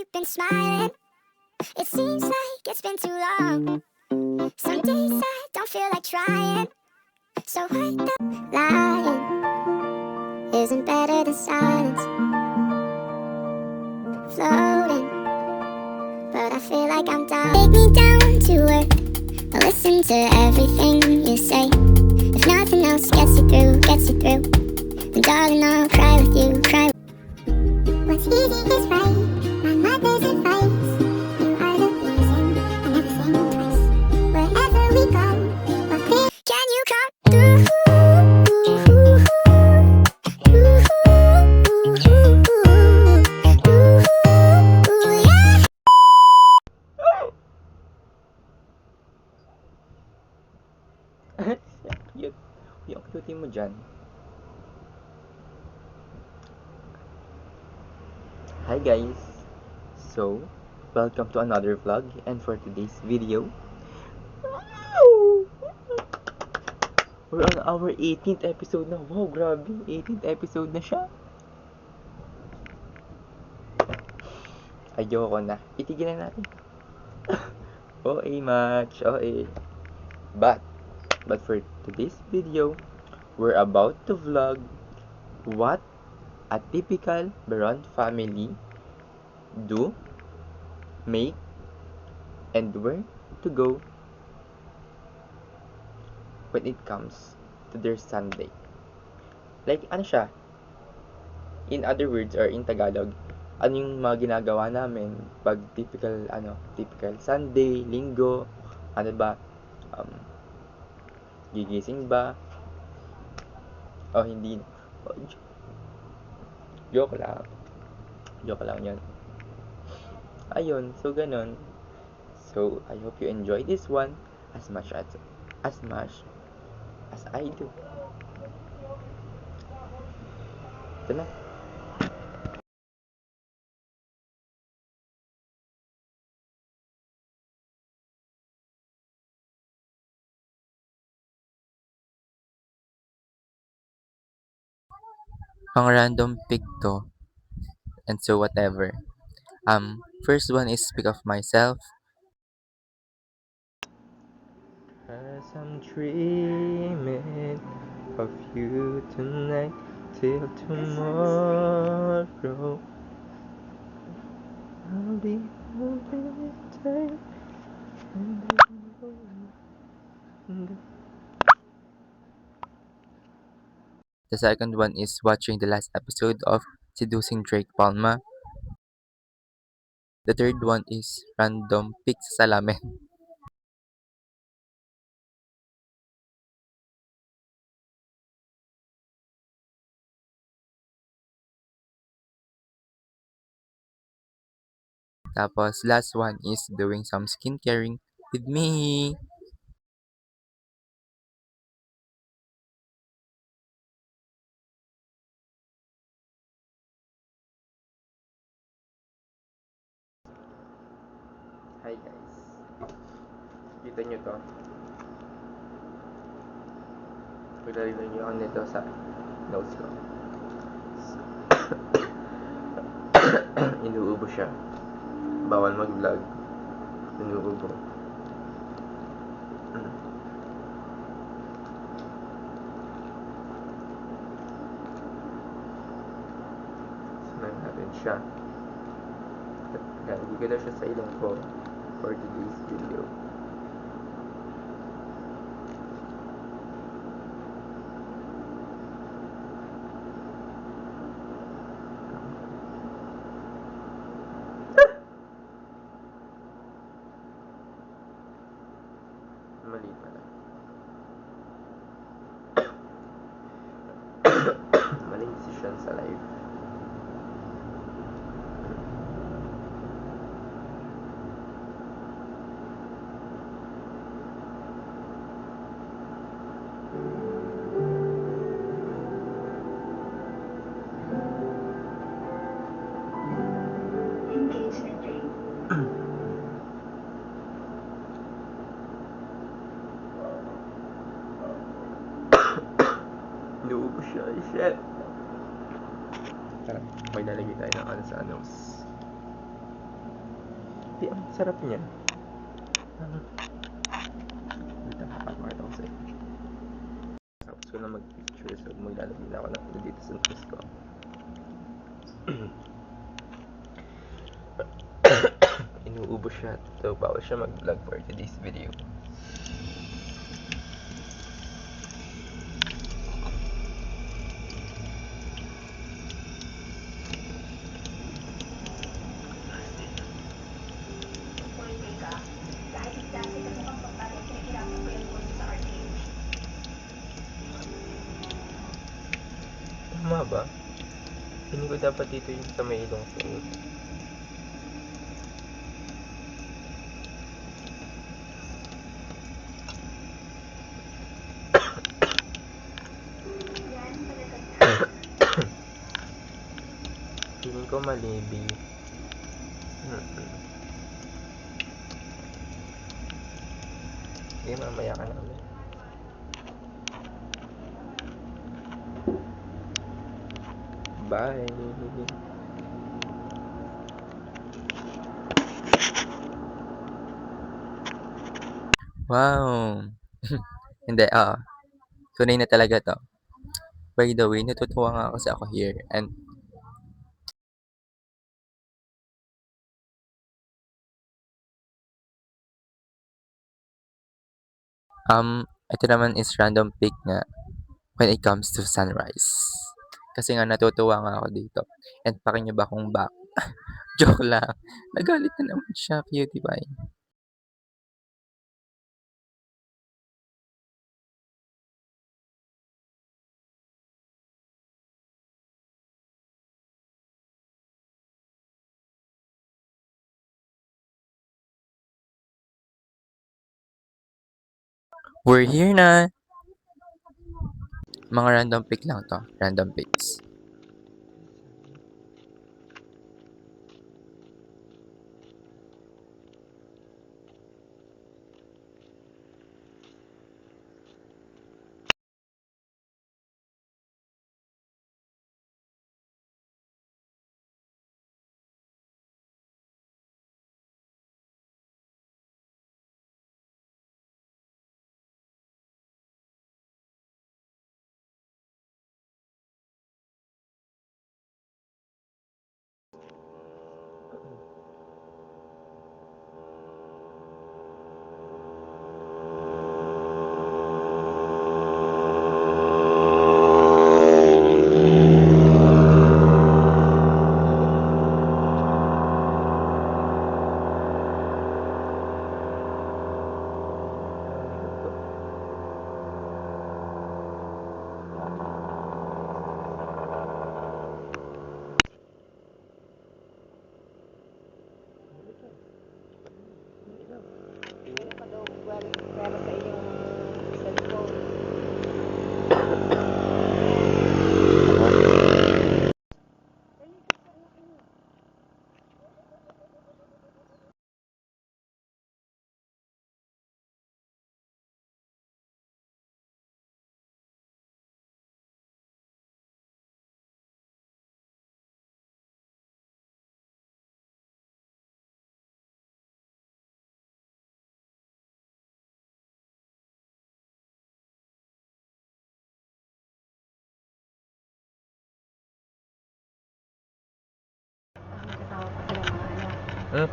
you been smiling? It seems like it's been too long. Some days I don't feel like trying. So what the lying isn't better than silence. Floating, but I feel like I'm down. Take me down to earth. I'll listen to everything you say. If nothing else gets you through, then darling, I'll cry with you, cry. What's easy is right. My mother's advice. You are the reason I never think twice. Wherever we go, we're clear. Can you come through? Cute. Yung cute mo dyan. Hi guys! So, welcome to another vlog, and for today's video, we're on our 18th episode na. Wow, grabe! 18th episode na siya. Ayoko na. Itigil na natin. OA much. OA. But for today's video, we're about to vlog what a typical Beron family do, make, and where to go when it comes to their Sunday. Like, ano siya? In other words, or in Tagalog, ano yung mga ginagawa namin pag typical Sunday, linggo, ano ba, gigising ba, o hindi, joke lang yun. Ayun, so ganun. So, I hope you enjoy this one as much as I do. Ito na. Pang random pick to, and so whatever. First one is speak of myself. As I'm dreaming of you tonight till tomorrow, I'll be holding tight. The second one is watching the last episode of Seducing Drake Palma. The third one is random pick sa salamin. Tapos last one is doing some skincaring with me. Hi guys. Kita nyo to. Paglalagay nyo ako nito sa nose ko. Inuubo siya. Bawal mag-vlog. Inuubo. Sunan natin siya. At lalagay ko na siya sa ilong ko for today's video. Mali pala. Maling decision sa life. Inuubo siya. Shit. Tara, may lalagay tayo ng ano sa nose. Di, ang sarap niya. Dito, makakita ko sa'yo. Tapos ko na mag-picture, so maglalagay na ako ng ito dito sa post ko. Inuubos siya, so bawal siya mag-vlog for today's video. Tama ba? Hindi ko dapat dito yung sa may ilong ko. Feeling ko malibi. Sige, mamaya ka na ulit. Bye! Wow! Hindi, tunay na talaga to. By the way, natutuwa nga kasi ako here. And ito naman is random pick nga when it comes to sunrise. Kasi nga natutuwa nga ako dito. And pakin niyo ba kung joke lang. Nagalit na naman siya, cutie pie. We're here na! Mga random pick lang to. Random picks.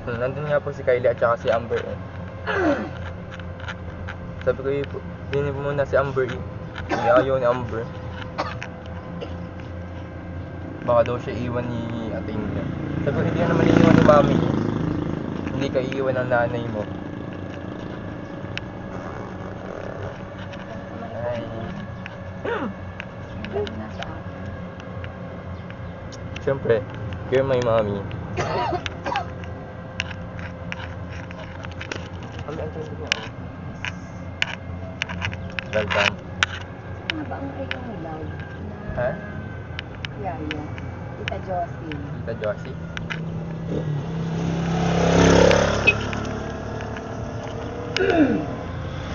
Nandun nga po si Kylie at saka si Amber. Sabi ko, din mo muna si Amber. Hindi ayaw ni Amber. Baka daw siya iwan ni ating niya. Sabi ko, hindi ka naman iiwan ni mami. Hindi ka iiwan ng nanay mo. Ay. Siyempre, you're my mommy. Welcome. Ano ba ang iyong ilaw? Ha? Yaya. Tita Josie. Tita Josie?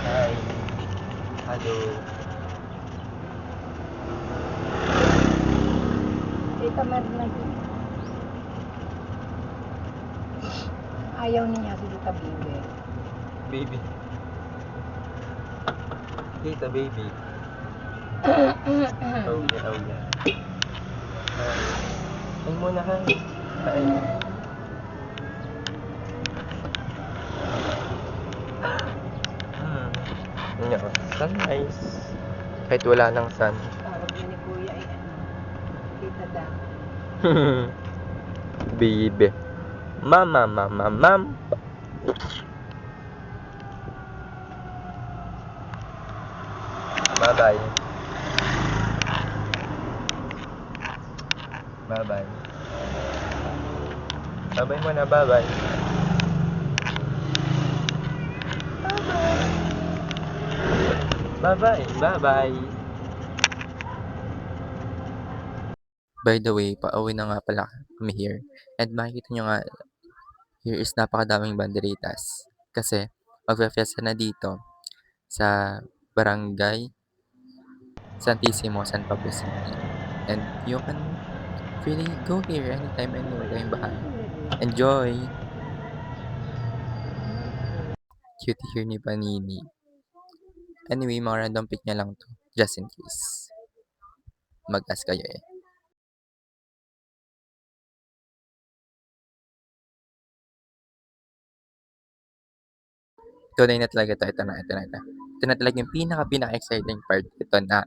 Hi. Hello. Tita Marlene. ayaw niya si Tita Bibe. Baby. Tita, baby. Oh yeah, oh yeah. Ay muna ha. Ay. Yeah, sunrise. Kahit wala ng sun. Tawag na ni Kuya ay Tita Da. Baby. Mama, mama, mam. Bye-bye. Bye-bye. Bye-bye muna, bye-bye. Bye-bye. Bye-bye. By the way, pauwi na nga pala kami here. And makikita nyo nga, here is napakadaming banderitas. Kasi, magpe-fiesta na dito sa Barangay Santissimo, San Pablo City. And you can freely go here anytime, anywhere kayong bahay. Enjoy! Cute here ni Panini. Anyway, mga random pick niya lang to. Just in case. Mag-ask kayo eh. Tunay na talaga to. Ito na. Ito na talaga yung pinaka-exciting part. Ito na.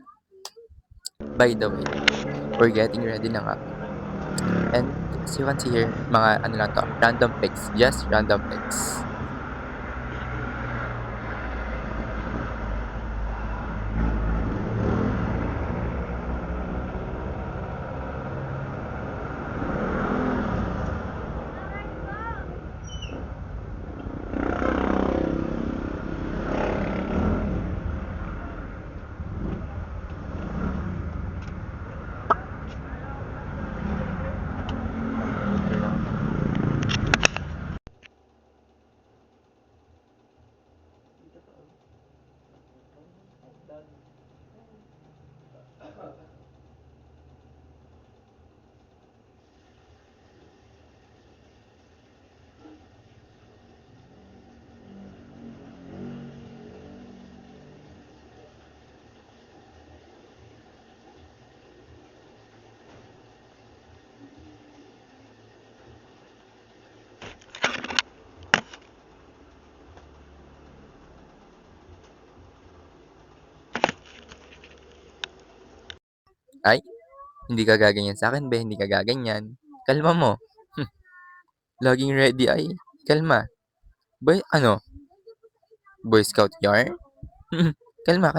By the way, we're getting ready na nga. And as you can see here, mga ano lang to, random picks. Just random picks. Ay, hindi ka gaganyan sa akin, be. Hindi ka gaganyan. Kalma mo. Laging ready ay. Kalma. Boy, ano? Boy Scout yarn? Kalma.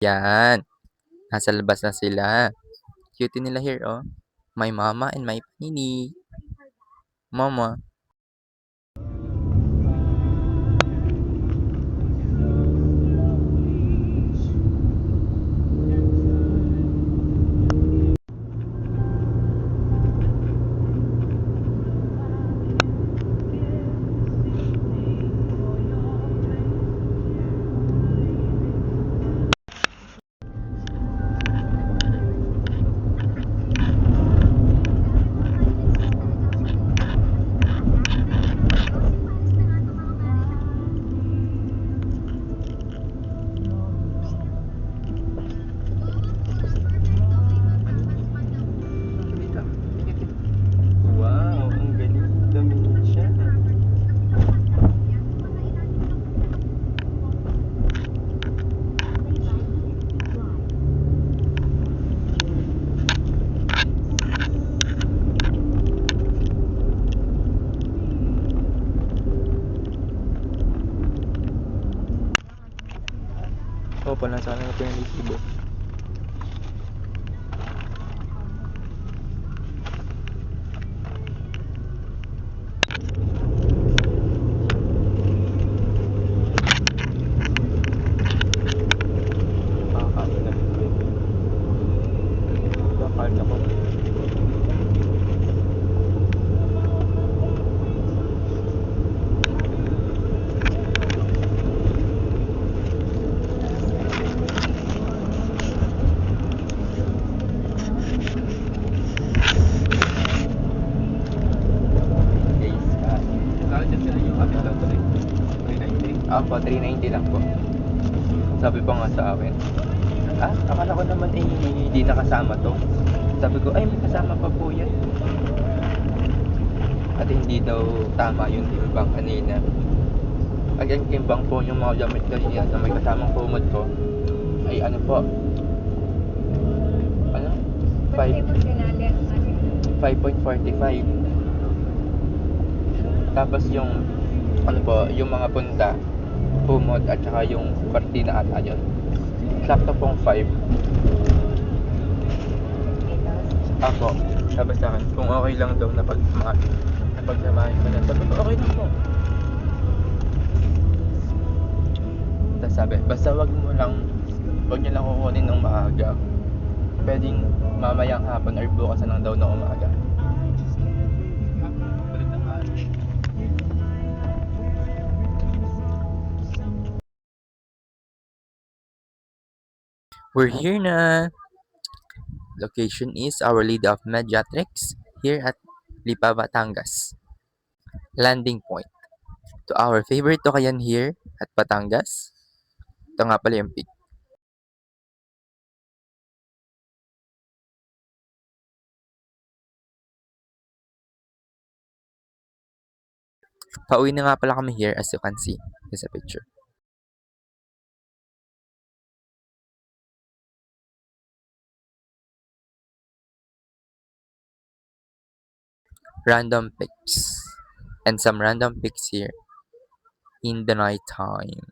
Yan. Nasa labas na sila. Cutie nila here, oh. My mama and my Panini. Mama. Wow, ang galing. Dumingin siya. Opo, nasa na ito yung resibo. Nakakain na rin, baby. Kakain ako. Ako, 390 lang po. Sabi pa nga sa akin, akala ko naman hindi nakasama to. Sabi ko, ay may kasama pa po yan. At hindi daw tama yung timbang kanina. Ang timbang po yung mga gamit kanina na may kasamang kumot ko ay ano po, ano? Ba't di mo sinali ang 5.45. Tapos yung ano po, yung mga punta, kumot at saka yung kortina ata yun. Sakto pong 5. Ako, sabi sa akin, kung okay lang daw na pagsamahin ko na. Sabi ko, okay lang po. Tapos sabi, basta wag niyo lang kukunin ng maaga. Pwedeng mamayang hapon or bukas na lang daw na umaga. We're here na! Location is Our Lady of Mediatrix here at Lipa, Batangas. Landing point. To our favorite Tokayan here at Batangas. Ito nga pala yung peak. Pauwi na nga pala kami here as you can see sa picture. Random pics. And some random pics here in the night time.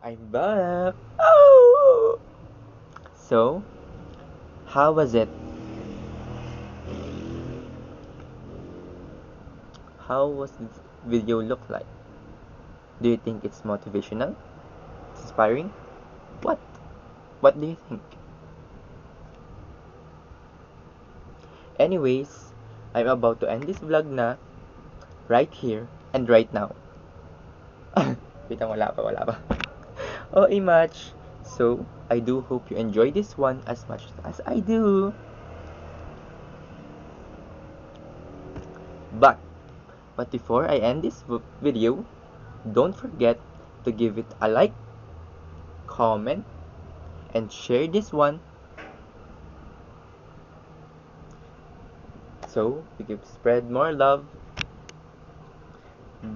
I'm back! Oh! So, how was it? How was this video look like? Do you think it's motivational? It's inspiring? What? What do you think? Anyways, I'm about to end this vlog na right here and right now. Wait, wala pa. Oh, much. So, I do hope you enjoy this one as much as I do. But before I end this video, don't forget to give it a like, comment, and share this one so we can spread more love.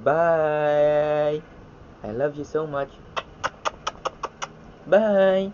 Bye! I love you so much. Bye!